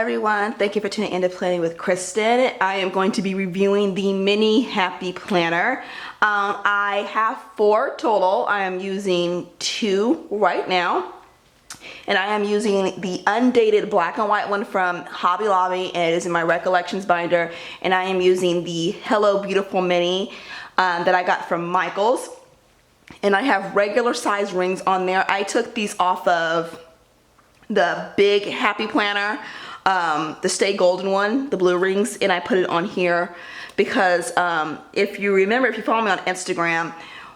everyone, thank you for tuning into Planning with Kristen. I am going to be reviewing the mini Happy Planner. I have 4 total. I am using 2 right now. And I am using the undated black and white one from Hobby Lobby, and it is in my Recollections binder. And I am using the Hello Beautiful Mini that I got from Michael's. And I have regular size rings on there. I took these off of the big Happy Planner, the Stay Golden one, the blue rings, and I put it on here because if you remember, if you follow me on Instagram,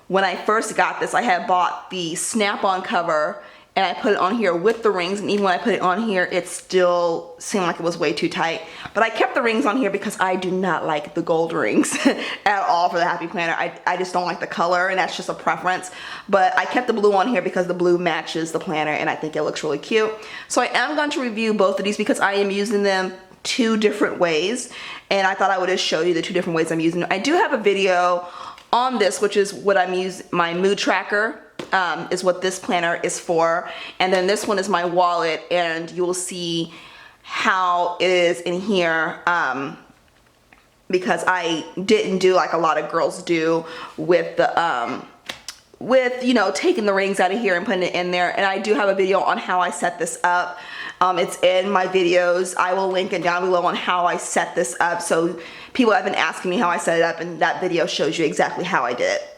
when I first got this, I had bought the snap-on cover and I put it on here with the rings, and even when I put it on here, it still seemed like it was way too tight. But I kept the rings on here because I do not like the gold rings at all for the Happy Planner. I just don't like the color, and that's just a preference. But I kept the blue on here because the blue matches the planner, and I think it looks really cute. So I am going to review both of these because I am using them 2 different ways, and I thought I would just show you the 2 different ways I'm using them. I do have a video on this, which is what I'm using, my mood tracker. Is what this planner is for, and then this one is my wallet, and you will see how it is in here because I didn't do like a lot of girls do with the you know, taking the rings out of here and putting it in there. And I do have a video on how I set this up. It's in my videos. I will link it down below on how I set this up, so people have been asking me how I set it up, and that video shows you exactly how I did it.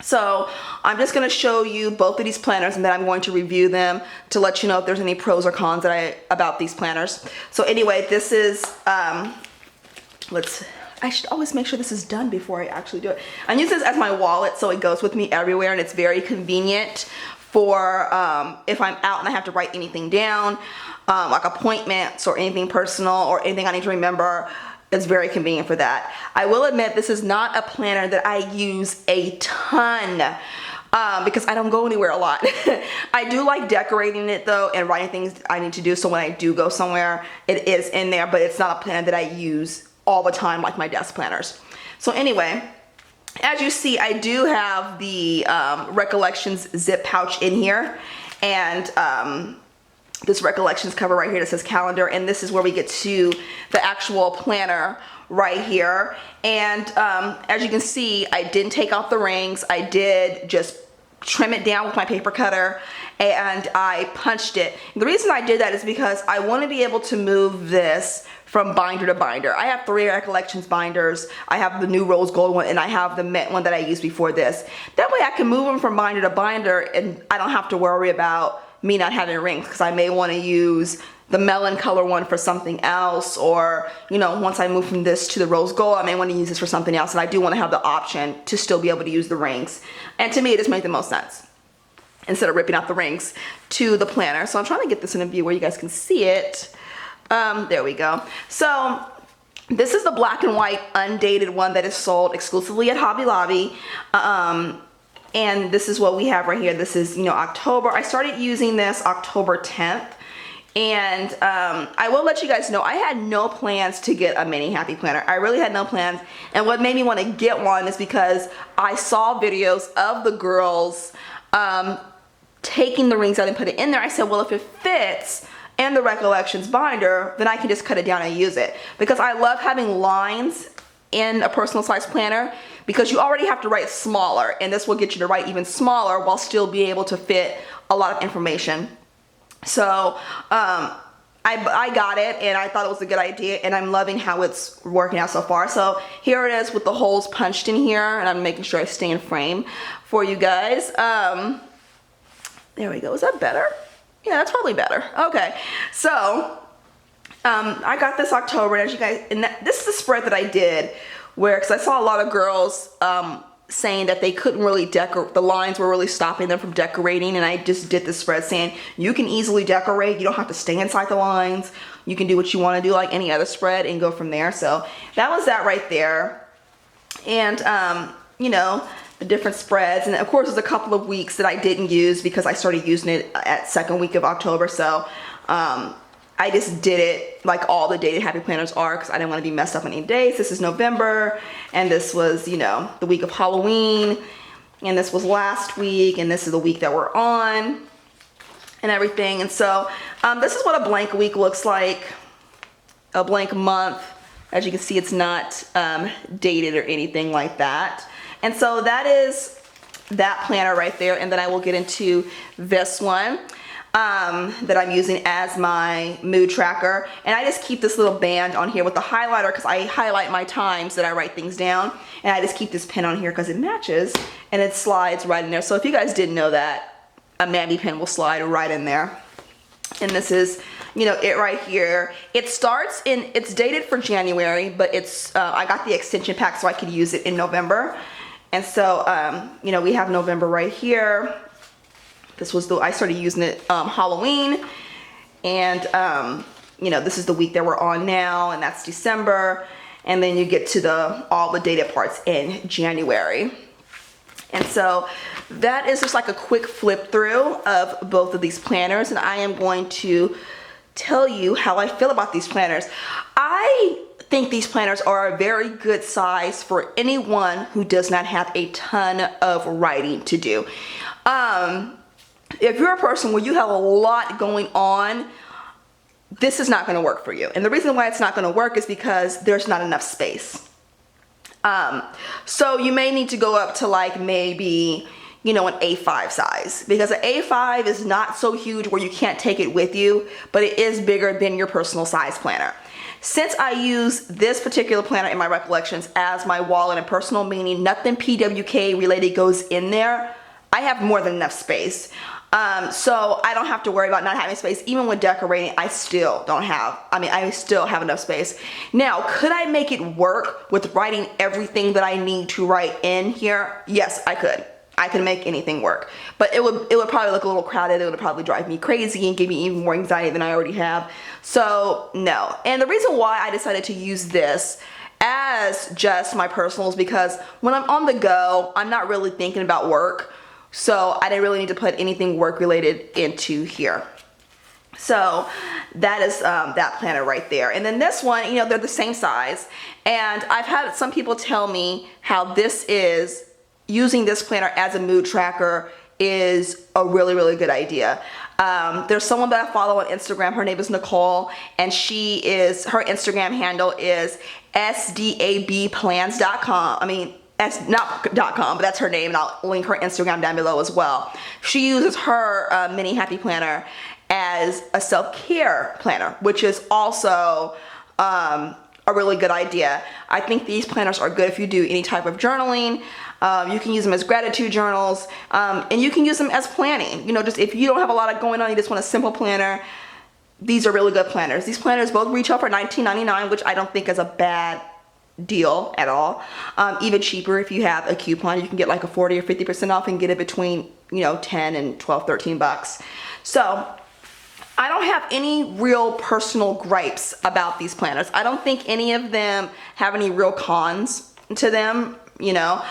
So I'm just going to show you both of these planners, and then I'm going to review them to let you know if there's any pros or cons about these planners. So anyway, this is, I should always make sure this is done before I actually do it. I use this as my wallet, so it goes with me everywhere, and it's very convenient for if I'm out and I have to write anything down, like appointments or anything personal or anything I need to remember. It's very convenient for that. I will admit this is not a planner that I use a ton because I don't go anywhere a lot. I do like decorating it though and writing things I need to do, so when I do go somewhere it is in there, but it's not a planner that I use all the time like my desk planners. So anyway, as you see, I do have the Recollections zip pouch in here, and this Recollections cover right here that says calendar, and this is where we get to the actual planner right here. And as you can see, I didn't take off the rings. I did just trim it down with my paper cutter, and I punched it. And the reason I did that is because I want to be able to move this from binder to binder. I have 3 Recollections binders. I have the new rose gold one, and I have the mint one that I used before this. That way I can move them from binder to binder, and I don't have to worry about me not having rings, because I may want to use the melon color one for something else, or you know, once I move from this to the rose gold, I may want to use this for something else, and I do want to have the option to still be able to use the rings. And to me, it just makes the most sense instead of ripping out the rings to the planner. So I'm trying to get this in a view where you guys can see it. There we go. So this is the black and white undated one that is sold exclusively at Hobby Lobby. And this is what we have right here. This is, you know, October. I started using this October 10th. And I will let you guys know, I had no plans to get a mini Happy Planner. I really had no plans. And what made me want to get one is because I saw videos of the girls taking the rings out and put it in there. I said, well, if it fits in the Recollections binder, then I can just cut it down and use it. Because I love having lines in a personal size planner, because you already have to write smaller, and this will get you to write even smaller while still being able to fit a lot of information. So I got it, and I thought it was a good idea, and I'm loving how it's working out so far. So here it is with the holes punched in here, and I'm making sure I stay in frame for you guys. There we go. Is that better? Yeah, that's probably better. Okay, so I got this October, and as you guys, and this is the spread that I did, where, because I saw a lot of girls saying that they couldn't really decorate, the lines were really stopping them from decorating, and I just did this spread saying you can easily decorate, you don't have to stay inside the lines, you can do what you want to do like any other spread and go from there. So that was that right there. And you know, the different spreads, and of course there's a couple of weeks that I didn't use because I started using it at 2nd week of October. So I just did it like all the dated Happy Planners are, because I didn't want to be messed up on any days. This is November, and this was, you know, the week of Halloween, and this was last week, and this is the week that we're on, and everything. And so this is what a blank week looks like. a blank month. As you can see, it's not dated or anything like that. And so that is that planner right there. And then I will get into this one that I'm using as my mood tracker. And I just keep this little band on here with the highlighter because I highlight my times that I write things down. And I just keep this pen on here because it matches and it slides right in there. So if you guys didn't know that, a Mandy pen will slide right in there. And this is, you know, it right here. It starts in, it's dated for January, but it's, I got the extension pack so I could use it in November. And so, you know, we have November right here. This was the, I started using it Halloween. And, you know, this is the week that we're on now, and that's December. And then you get to all the dated parts in January. And so that is just like a quick flip through of both of these planners, and I am going to tell you how I feel about these planners. I think these planners are a very good size for anyone who does not have a ton of writing to do. If you're a person where you have a lot going on, this is not going to work for you. And the reason why it's not going to work is because there's not enough space. So you may need to go up to like maybe, you know, an A5 size, because an A5 is not so huge where you can't take it with you, but it is bigger than your personal size planner. Since I use this particular planner in my Recollections as my wallet and personal, meaning nothing PWK related goes in there, I have more than enough space. So I don't have to worry about not having space. Even with decorating, I still don't have, I still have enough space. Now, could I make it work with writing everything that I need to write in here? Yes, I could. I can make anything work, but it would probably look a little crowded. It would probably drive me crazy and give me even more anxiety than I already have. So no. And the reason why I decided to use this as just my personals, because when I'm on the go, I'm not really thinking about work. So I didn't really need to put anything work related into here. So that is that planner right there. And then this one, you know, they're the same size. And I've had some people tell me how this is, using this planner as a mood tracker is a really, really good idea. There's someone that I follow on Instagram. Her name is Nicole, and her Instagram handle is sdabplans.com. Not .com, but that's her name, and I'll link her Instagram down below as well. She uses her mini Happy Planner as a self-care planner, which is also a really good idea. I think these planners are good if you do any type of journaling. You can use them as gratitude journals, and you can use them as planning. You know, just if you don't have a lot going on, you just want a simple planner, these are really good planners. These planners both retail for $19.99, which I don't think is a bad deal at all. Even cheaper if you have a coupon. You can get like a 40 or 50% off and get it between, you know, 10 and 12, 13 bucks. So I don't have any real personal gripes about these planners. I don't think any of them have any real cons to them, you know.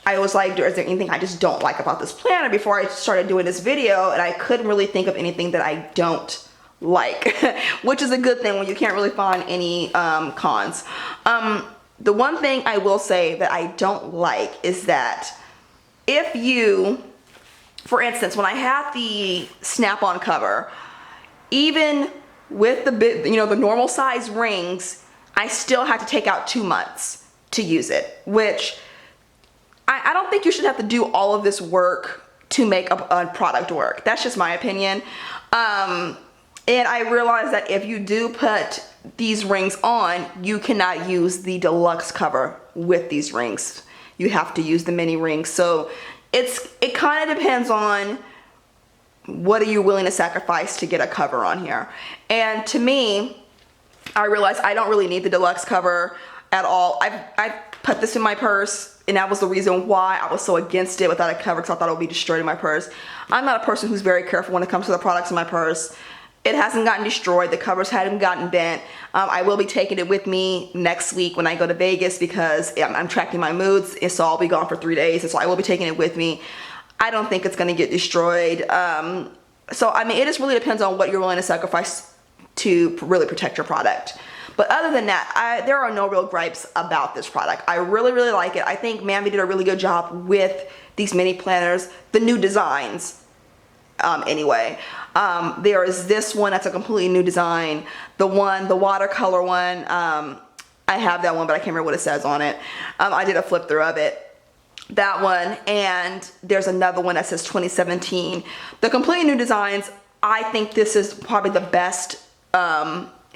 I was like, is there anything I just don't like about this planner before I started doing this video, and I couldn't really think of anything that I don't like, which is a good thing when you can't really find any cons. The one thing I will say that I don't like is that if you, for instance, when I had the snap-on cover, even with the the normal size rings, I still had to take out 2 months to use it, which I don't think you should have to do all of this work to make a product work. That's just my opinion. And I realized that if you do put these rings on, you cannot use the deluxe cover with these rings. You have to use the mini rings. So it kind of depends on what are you willing to sacrifice to get a cover on here. And to me, I realized I don't really need the deluxe cover at all. I put this in my purse, and that was the reason why I was so against it without a cover, because I thought it would be destroyed in my purse. I'm not a person who's very careful when it comes to the products in my purse. It hasn't gotten destroyed. The covers haven't gotten bent. I will be taking it with me next week when I go to Vegas, because I'm tracking my moods, and so I'll be gone for 3 days, and so I will be taking it with me. I don't think it's going to get destroyed. So I mean, it just really depends on what you're willing to sacrifice to really protect your product. But other than that, there are no real gripes about this product. I really, really like it. I think Mammy did a really good job with these mini planners. The new designs, anyway. There is this one that's a completely new design. The watercolor one, I have that one, but I can't remember what it says on it. I did a flip through of it. That one, and there's another one that says 2017. The completely new designs, I think this is probably the best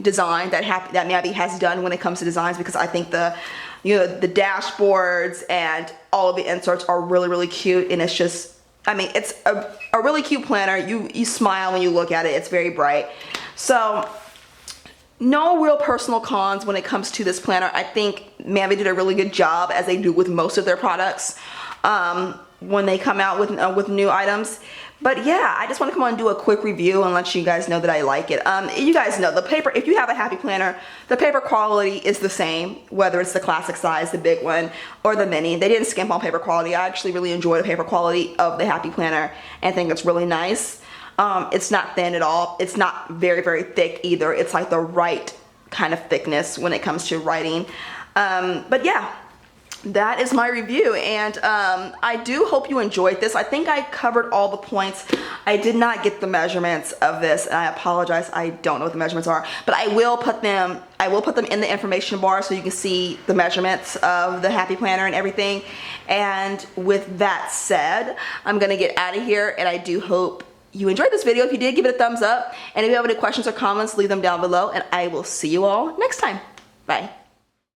design that Mabby has done when it comes to designs, because I think the dashboards and all of the inserts are really, really cute, and it's just, I mean, it's a really cute planner. You smile when you look at it. It's very bright. So no real personal cons when it comes to this planner. I think Mabby did a really good job, as they do with most of their products, when they come out with new items. But yeah, I just want to come on and do a quick review and let you guys know that I like it. You guys know the paper, if you have a Happy Planner, the paper quality is the same, whether it's the classic size, the big one, or the mini. They didn't skimp on paper quality. I actually really enjoy the paper quality of the Happy Planner and think it's really nice. It's not thin at all. It's not very, very thick either. It's like the right kind of thickness when it comes to writing. But yeah, that is my review, and I do hope you enjoyed this. I think I covered all the points. I did not get the measurements of this, and I apologize. I don't know what the measurements are, but I will put them in the information bar so you can see the measurements of the Happy Planner and everything. And with that said, I'm gonna get out of here, and I do hope you enjoyed this video. If you did, give it a thumbs up, and if you have any questions or comments, leave them down below, and I will see you all next time. Bye.